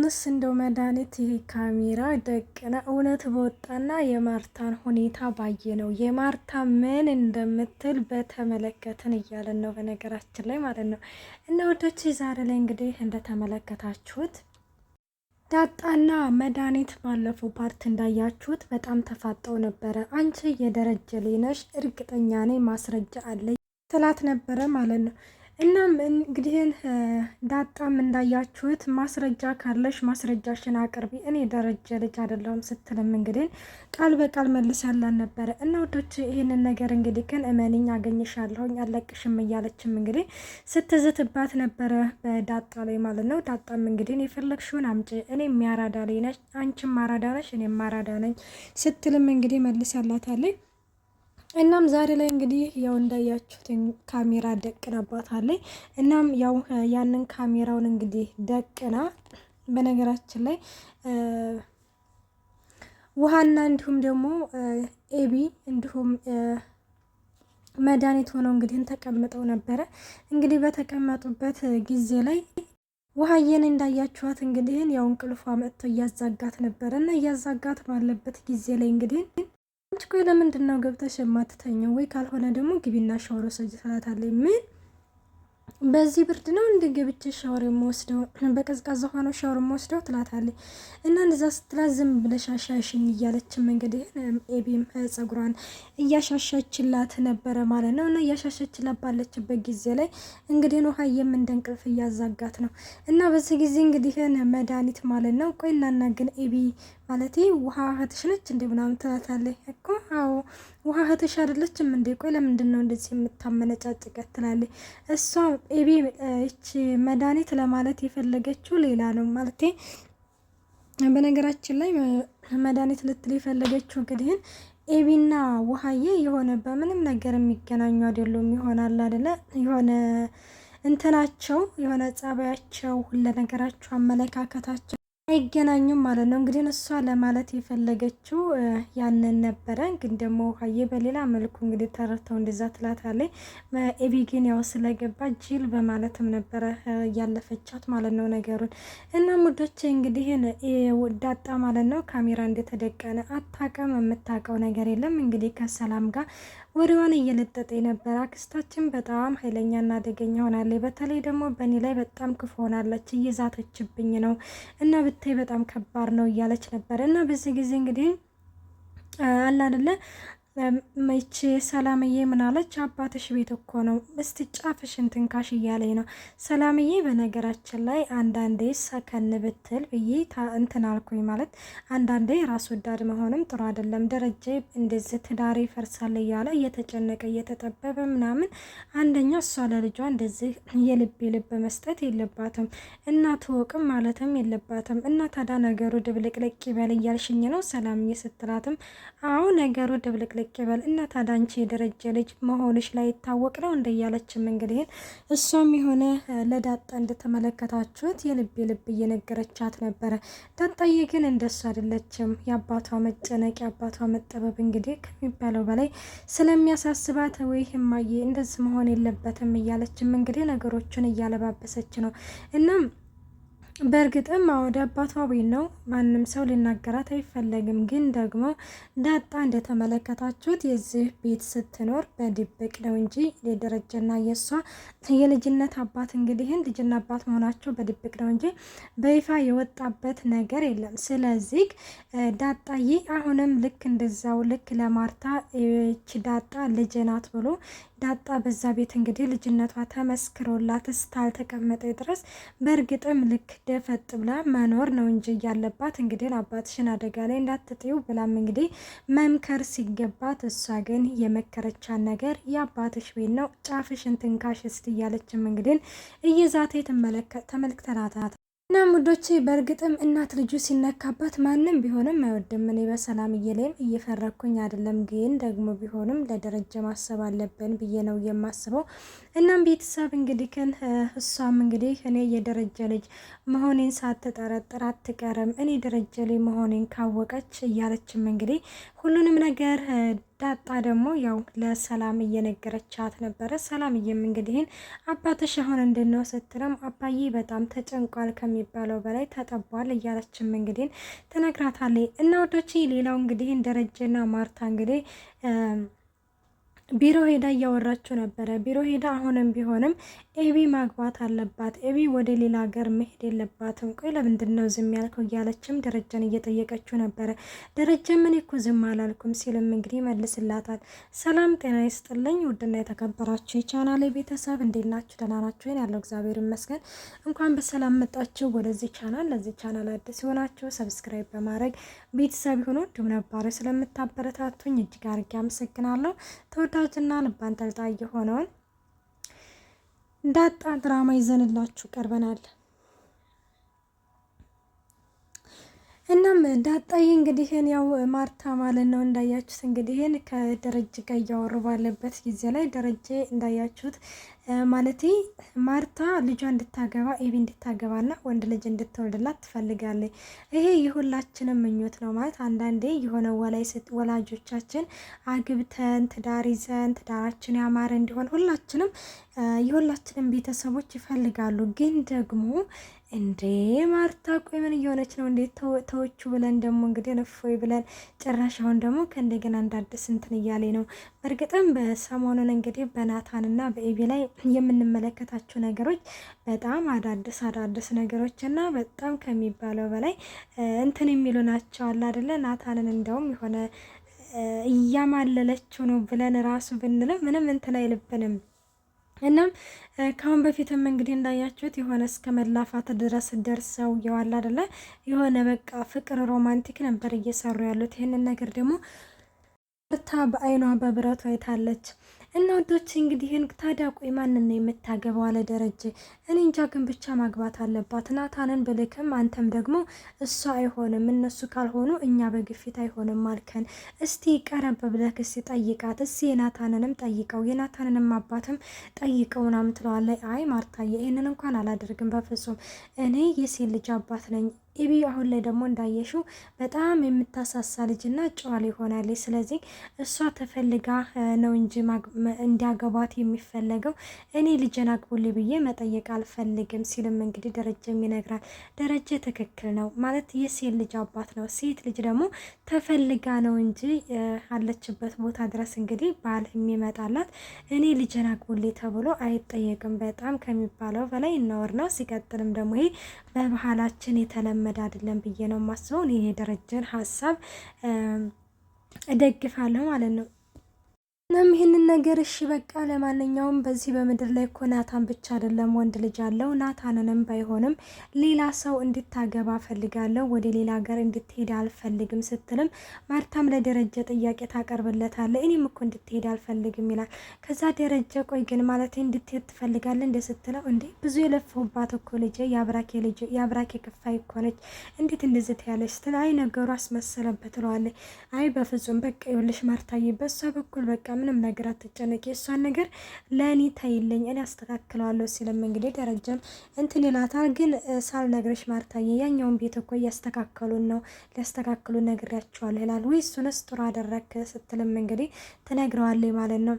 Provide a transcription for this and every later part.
አሁንስ እንደው መድኃኒት ይሄ ካሜራ ደቅነ እውነት በወጣና የማርታን ሁኔታ ባየ ነው የማርታ ምን እንደምትል በተመለከትን እያለን ነው። በነገራችን ላይ ማለት ነው እና ወዶች ዛሬ ላይ እንግዲህ እንደተመለከታችሁት ዳጣና መድኃኒት ባለፈው ፓርት እንዳያችሁት በጣም ተፋጠው ነበረ። አንቺ የደረጀ ልጅ ነሽ እርግጠኛ ነኝ ማስረጃ አለኝ ትላት ነበረ ማለት ነው። እናም እንግዲህ ዳጣም እንዳያችሁት ማስረጃ ካለሽ ማስረጃሽን አቅርቢ፣ እኔ ደረጀ ልጅ አይደለሁም ስትልም እንግዲህ ቃል በቃል መልሳለን ነበረ። እና ወዶች ይህንን ነገር እንግዲህ ግን እመኒኝ አገኝሻለሁኝ አለቅሽም እያለችም እንግዲህ ስትዝትባት ነበረ በዳጣ ላይ ማለት ነው። ዳጣም እንግዲህ የፈለግሽውን አምጪ፣ እኔ የሚያራዳ ላይ ነሽ፣ አንቺም ማራዳ ነሽ፣ እኔም ማራዳ ነኝ ስትልም እንግዲህ መልሳላታለች። እናም ዛሬ ላይ እንግዲህ ያው እንዳያችሁት ካሜራ ደቅናባታለች። እናም ያው ያንን ካሜራውን እንግዲህ ደቅና በነገራችን ላይ ውሃና እንዲሁም ደግሞ ኤቢ እንዲሁም መድኃኒት ሆነው እንግዲህ ተቀምጠው ነበረ። እንግዲህ በተቀመጡበት ጊዜ ላይ ውሃዬን እንዳያችኋት እንግዲህ ያው እንቅልፏ መጥቶ እያዛጋት ነበረ እና እያዛጋት ባለበት ጊዜ ላይ እንግዲህ አንቺ ቆይ ለምንድን ነው ገብተሽ የማትተኛው? ወይ ካልሆነ ደግሞ ግቢና ሻወር ወሰጂ ትላታለች። ምን በዚህ ብርድ ነው እንደ ገብቼ ሻወር የምወስደው? በቀዝቃዛ ውሃ ነው ሻወር የምወስደው ትላታለች። እና እንደዛ ስትላት ዝም ብለሽ አሻሽኝ እያለችም እንግዲህ ኤቢም ጸጉሯን እያሻሻችላት ነበረ ማለት ነው። እና እያሻሻችላት ባለችበት ጊዜ ላይ እንግዲህ ውሃዬም እንደ እንቅልፍ እያዛጋት ነው። እና በዚህ ጊዜ እንግዲህ መድኃኒት ማለት ነው ቆይ እናና ግን ኤቢ ማለት ውሃ እህትሽ ነች እንዴ ምናምን ትላታለች። እኮ አዎ ውሃ እህትሽ አይደለችም እንዴ? ቆይ ለምንድን ነው እንደዚህ የምታመነጫጭቀት ትላለች። እሷ ኤቢ እቺ መድኃኒት ለማለት የፈለገችው ሌላ ነው ማለት። በነገራችን ላይ መድኃኒት ልትል የፈለገችው እንግዲህ ኤቢና ውሃዬ የሆነ በምንም ነገር የሚገናኙ አይደሉም። ይሆናል አይደለ የሆነ እንትናቸው የሆነ ጸባያቸው ሁሉ ነገራቸው አመለካከታቸው አይገናኙም ማለት ነው። እንግዲህ እሷ ለማለት የፈለገችው ያንን ነበረ። ግን ደግሞ ውሃዬ በሌላ መልኩ እንግዲህ ተረድተው እንደዛ ትላታለች። ኤቢ ግን ያው ስለገባ ጅል በማለትም ነበረ ያለፈቻት ማለት ነው ነገሩን። እና ሙዶቼ እንግዲህ ዳጣ ማለት ነው ካሜራ እንደተደቀነ አታውቅም፣ የምታውቀው ነገር የለም። እንግዲህ ከሰላም ጋር ወሬዋን እየለጠጠ ነበር። አክስታችን በጣም ኃይለኛና አደገኛ ሆናለች። በተለይ ደግሞ በእኔ ላይ በጣም ክፉ ሆናለች፣ እየዛተችብኝ ነው እና ብታይ በጣም ከባድ ነው እያለች ነበር። እና በዚህ ጊዜ እንግዲህ አለ አይደለ መቼ ሰላምዬ ምናለች? አባትሽ ቤት እኮ ነው፣ እስቲ ጫፍሽን ትንካሽ እያለኝ ነው። ሰላምዬ በነገራችን ላይ አንዳንዴ ሰከን ብትል ብዬ እንትን አልኩኝ ማለት አንዳንዴ ራስ ወዳድ መሆንም ጥሩ አይደለም። ደረጀ እንደዚህ ትዳሬ ይፈርሳል እያለ እየተጨነቀ እየተጠበበ ምናምን፣ አንደኛ እሷ ለልጇ እንደዚህ የልብ ልብ መስጠት የለባትም እናት ወቅም ማለትም የለባትም። እና ታዲያ ነገሩ ድብልቅልቅ ይበል እያልሽኝ ነው ሰላምዬ ስትላትም፣ አዎ ነገሩ ድብልቅልቅ ይበል እና ታዲያ አንቺ የደረጀ ልጅ መሆንሽ ላይ ይታወቅ ነው እንደያለችም እንግዲህ እሷም የሆነ ለዳጣ እንደተመለከታችሁት የልብ እየነገረቻት ነበረ። ዳጣዬ ግን እንደሱ አይደለችም። የአባቷ መጨነቅ የአባቷ መጠበብ እንግዲህ ከሚባለው በላይ ስለሚያሳስባት ወይ እማዬ እንደዚህ መሆን የለበትም እያለችም እንግዲህ ነገሮችን እያለባበሰች ነው። እናም በእርግጥም ወደ አባቷ ቤት ነው፣ ማንም ሰው ሊናገራት አይፈለግም። ግን ደግሞ ዳጣ እንደተመለከታችሁት የዚህ ቤት ስትኖር በድብቅ ነው እንጂ የደረጀና የእሷ የልጅነት አባት እንግዲህ ልጅና አባት መሆናቸው በድብቅ ነው እንጂ በይፋ የወጣበት ነገር የለም። ስለዚህ ዳጣዬ አሁንም ልክ እንደዛው ልክ ለማርታ ዳጣ ልጅ ናት ብሎ ዳጣ በዛ ቤት እንግዲህ ልጅነቷ ተመስክሮላት እስካልተቀመጠ ድረስ በእርግጥም ልክ ደፈጥ ብላ መኖር ነው እንጂ ያለባት እንግዲህ አባትሽን አደጋ ላይ እንዳትጥዩ ብላም እንግዲህ መምከር ሲገባት፣ እሷ ግን የመከረቻን ነገር የአባትሽ ቤት ነው ጫፍሽን ትንካሽ እስቲ እያለችም እንግዲህ እየዛተ ተመልክተናታት እና ሙዶቼ በእርግጥም እናት ልጁ ሲነካበት ማንም ቢሆንም አይወድም። እኔ በሰላምዬ ላይም እየፈረኩኝ አይደለም፣ ግን ደግሞ ቢሆንም ለደረጀ ማሰብ አለብን ብዬ ነው የማስበው። እናም ቤተሰብ እንግዲህ ግን እሷም እንግዲህ እኔ የደረጀ ልጅ መሆኔን ሳትጠረጥር አትቀርም፣ እኔ ደረጀ ልጅ መሆኔን ካወቀች እያለችም እንግዲህ ሁሉንም ነገር ዳጣ ደግሞ ያው ለሰላም እየነገረቻት ነበረ። ሰላምዬም እንግዲህ አባትሽ አሁን እንድነው ስትለም አባዬ በጣም ተጨንቋል ከሚባለው በላይ ተጠቧል እያለችም እንግዲህ ትነግራታለች። እና ወዶቼ ሌላው እንግዲህ ደረጀና ማርታ እንግዲህ ቢሮ ሄዳ እያወራችሁ ነበረ። ቢሮ ሄዳ አሁንም ቢሆንም ኤቢ ማግባት አለባት፣ ኤቢ ወደ ሌላ ሀገር መሄድ የለባትም፣ ቆይ ለምንድን ነው ዝም ያልከው እያለችም ደረጃን እየጠየቀችው ነበረ። ደረጃ ምን እኮ ዝም አላልኩም ሲልም እንግዲህ መልስላታል። ሰላም ጤና ይስጥልኝ ውድና የተከበራችሁ የቻናሌ ቤተሰብ እንዴት ናችሁ? ደህና ናችሁ? ያለው እግዚአብሔር ይመስገን። እንኳን በሰላም መጣችሁ ወደዚህ ቻናል። ለዚህ ቻናል አዲስ የሆናችሁ ሰብስክራይብ በማድረግ ቤተሰብ ሆኖ እንዲሁም ነባሪ ስለምታበረታቱኝ እጅግ አድርጌ አመሰግናለሁ። ተወዳጅና ልብ አንጠልጣይ የሆነውን ዳጣ ድራማ ይዘንላችሁ ቀርበናል። እናም ዳጣዬ እንግዲህ ያው ማርታ ማለት ነው እንዳያችሁት እንግዲህ ከደረጀ ጋር እያወሩ ባለበት ጊዜ ላይ ደረጀ እንዳያችሁት ማለት ማርታ ልጇ እንድታገባ ኤቢ እንድታገባና ወንድ ልጅ እንድትወልድላት ትፈልጋለች። ይሄ የሁላችንም ምኞት ነው ማለት አንዳንዴ የሆነ ወላጆቻችን አግብተን ትዳር ይዘን ትዳራችን ያማረ እንዲሆን የሁላችንም ቤተሰቦች ይፈልጋሉ። ግን ደግሞ እንዴ ማርታ ቆይ ምን እየሆነች ነው? እንዴት ተወቹ ብለን ደግሞ እንግዲህ ነፎይ ብለን ጭራሽ አሁን ደግሞ ከእንደገና እንዳደስ እንትን እያለ ነው። በእርግጥም በሰሞኑን እንግዲህ በናታንና በኤቢ ላይ የምንመለከታቸው ነገሮች በጣም አዳዲስ ነገሮች እና በጣም ከሚባለው በላይ እንትን የሚሉ ናቸው አለ አይደለ? ናታንን እንደውም የሆነ እያማለለችው ነው ብለን ራሱ ብንለው ምንም እንትን አይልብንም። እናም ካሁን በፊትም እንግዲህ እንዳያችሁት የሆነ እስከ መላፋት ድረስ ደርሰው የዋላ አይደለ? የሆነ በቃ ፍቅር ሮማንቲክ ነበር እየሰሩ ያሉት። ይህንን ነገር ደግሞ ማርታ በአይኗ በብረቱ አይታለች። እና ወዶች እንግዲህ ታዲያ ቆይ ማንን ነው የምታገባው? አለ ደረጀ። እኔ እንጃ ግን ብቻ ማግባት አለባት። ናታንን ብልክም አንተም ደግሞ እሷ አይሆንም እነሱ ካልሆኑ እኛ በግፊት አይሆንም አልከን። እስቲ ቀረብ ብለህ እስቲ ጠይቃት፣ እስቲ የናታንንም ጠይቀው፣ የናታንንም አባትም ጠይቀው ምናምን ትለዋለች። አይ ማርታዬ ይህንን እንኳን አላደርግም በፍጹም እኔ የሴት ልጅ አባት ነኝ። ኤቢ አሁን ላይ ደግሞ እንዳየሽው በጣም የምታሳሳ ልጅና ጨዋል ይሆናል። ስለዚህ እሷ ተፈልጋ ነው እንጂ እንዲያገባት የሚፈለገው እኔ ልጅን አግቡልኝ ብዬ መጠየቅ አልፈልግም ሲልም እንግዲህ ደረጀም ይነግራል። ደረጀ ትክክል ነው ማለት የሴት ልጅ አባት ነው። ሴት ልጅ ደግሞ ተፈልጋ ነው እንጂ አለችበት ቦታ ድረስ እንግዲህ ባል የሚመጣላት እኔ ልጅን አግቡልኝ ተብሎ አይጠየቅም። በጣም ከሚባለው በላይ ነውር ነው። ሲቀጥልም ደግሞ ይሄ በባህላችን የተለመደ አይደለም ብዬ ነው የማስበው። እኔ የደረጀን ሀሳብ እደግፋለሁ ማለት ነው። እናም ይህንን ነገር እሺ በቃ ለማንኛውም በዚህ በምድር ላይ እኮ ናታን ብቻ አይደለም ወንድ ልጅ አለው። ናታንንም ባይሆንም ሌላ ሰው እንድታገባ ፈልጋለሁ፣ ወደ ሌላ ሀገር እንድትሄድ አልፈልግም ስትልም ማርታም ለደረጀ ጥያቄ ታቀርብለታለች። እኔም እኮ እንድትሄድ አልፈልግም ይላል። ከዛ ደረጀ ቆይ ግን ማለት እንድትሄድ ትፈልጋለህ እንደ ስትለው እንዴ ብዙ የለፈሁባት እኮ ልጅ የአብራኬ ክፋይ እኮ ነች፣ እንዴት እንደዚህ ትያለች ስትል አይ ነገሩ አስመሰለበት ትለዋለች። አይ በፍጹም በቃ ይኸውልሽ ማርታዬ በሷ በኩል በቃ ምንም ነገር አትጨነቂ፣ የእሷን ነገር ለእኔ ታይልኝ እኔ አስተካክለዋለሁ ሲልም እንግዲህ ደረጀም እንትን ይላታል። ግን ሳልነግርሽ ማርታዬ ያኛውን ቤት እኮ እያስተካከሉን ነው፣ ሊያስተካክሉ ነግሬያቸዋለሁ ይላል። ወይ እሱንስ ጥሩ አደረክ ስትልም እንግዲህ ትነግረዋለች ማለት ነው።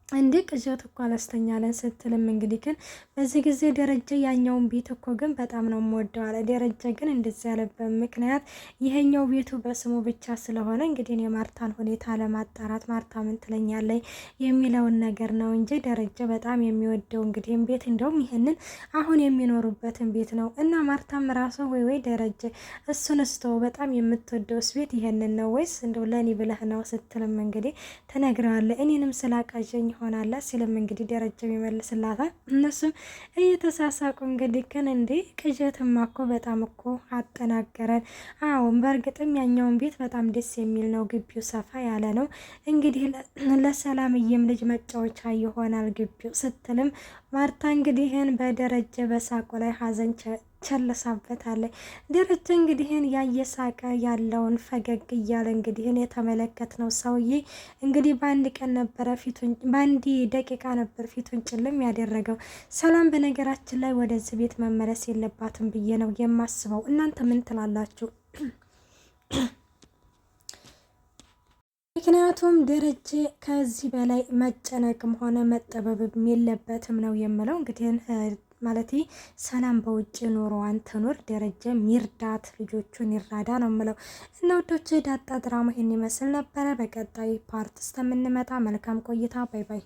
እንዴ ቅዠት እኮ አላስተኛለን ስትልም እንግዲህ ግን በዚህ ጊዜ ደረጀ ያኛውን ቤት እኮ ግን በጣም ነው የምወደው አለ። ደረጀ ግን እንደዚህ ያለበት ምክንያት ይሄኛው ቤቱ በስሙ ብቻ ስለሆነ እንግዲህ የማርታን ሁኔታ ለማጣራት ማርታ ምን ትለኛለች የሚለውን ነገር ነው እንጂ ደረጀ በጣም የሚወደው እንግዲህ ቤት እንደውም ይሄንን አሁን የሚኖሩበትን ቤት ነው። እና ማርታም ራሱ ወይ ደረጀ እሱን ስቶ በጣም የምትወደውስ ቤት ይሄንን ነው ወይስ እንደው ለኔ ብለህ ነው ስትልም እንግዲህ ትነግረዋለች። እኔንም ስላቃዠኝ ሆናላ ሲልም እንግዲህ ደረጀም ይመልስላታል። እነሱም እየተሳሳቁ እንግዲህ ግን እንዴ ቅዠትማ እኮ በጣም እኮ አጠናገረን። አሁን በእርግጥም ያኛውን ቤት በጣም ደስ የሚል ነው፣ ግቢው ሰፋ ያለ ነው። እንግዲህ ለሰላምዬም ልጅ መጫወቻ ይሆናል ግቢው ስትልም ማርታ እንግዲህን በደረጀ በሳቁ ላይ ሀዘን ቸለሳበታለች። ደረጀ እንግዲህን ያየሳቀ ያለውን ፈገግ እያለ እንግዲህን የተመለከትነው ሰውዬ እንግዲህ በአንድ ቀን ነበረ በአንድ ደቂቃ ነበር ፊቱን ጭልም ያደረገው። ሰላም በነገራችን ላይ ወደዚህ ቤት መመለስ የለባትም ብዬ ነው የማስበው። እናንተ ምን ትላላችሁ? ምክንያቱም ደረጀ ከዚህ በላይ መጨነቅም ሆነ መጠበብም የለበትም ነው የምለው። እንግዲህ ማለት ሰላም በውጭ ኑሮዋን ትኑር፣ ደረጀም ይርዳት፣ ልጆቹን ይራዳ ነው የምለው። እና ወዶች ዳጣ ድራማ ይሄን ይመስል ነበረ። በቀጣይ ፓርት እስከምንመጣ መልካም ቆይታ። ባይ ባይ።